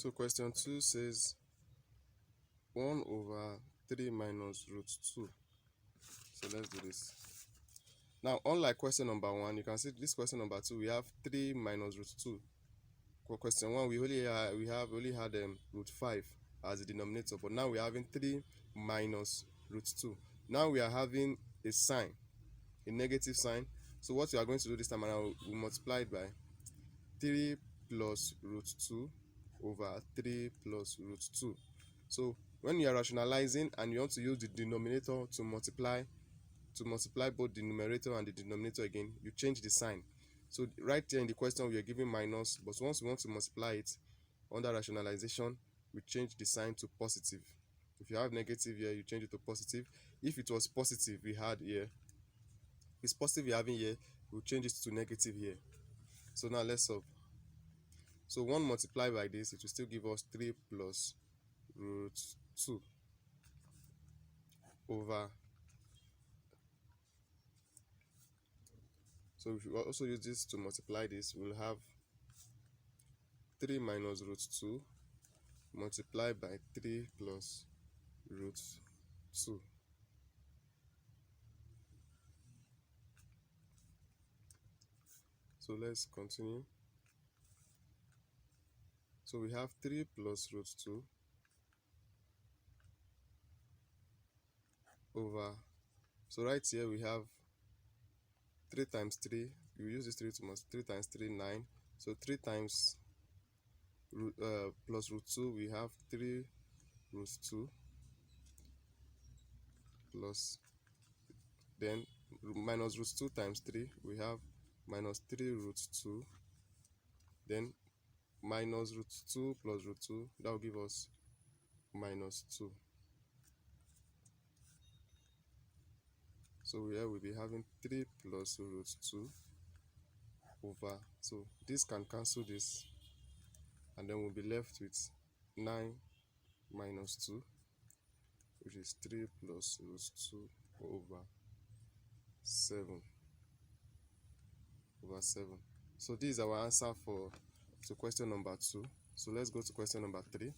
So question 2 says 1 over 3 minus root 2. So let's do this. Now, unlike question number 1, you can see this question number 2, we have 3 minus root 2. For question 1, we only had root 5 as the denominator, but now we're having 3 minus root 2. Now we are having a sign, a negative sign. So what we are going to do this time around, we multiply it by 3 plus root 2 over 3 plus root 2. So when you are rationalizing and you want to use the denominator to multiply both the numerator and the denominator again, you change the sign. So right here in the question we are giving minus, but once we want to multiply it under rationalization, we change the sign to positive. If you have negative here, you change it to positive. If it was positive we had here, if it's positive you're having here, we'll change it to negative here. So now let's solve. So 1 multiplied by this, it will still give us 3 plus root 2 over. So if you also use this to multiply this, we'll have 3 minus root 2 multiplied by 3 plus root 2. So let's continue. So we have 3 plus root 2 over, so right here we have 3 times 3, you use this 3 to multiply, 3 times 3, 9. So 3 times plus root 2, we have 3 root 2 plus, then minus root 2 times 3, we have minus 3 root 2, then minus root 2 plus root 2, that will give us minus 2. So here we'll be having 3 plus root 2 over, so this can cancel this, and then we'll be left with 9 minus 2, which is 3 plus root 2 over 7. So this is our answer to question number 2. So let's go to question number 3.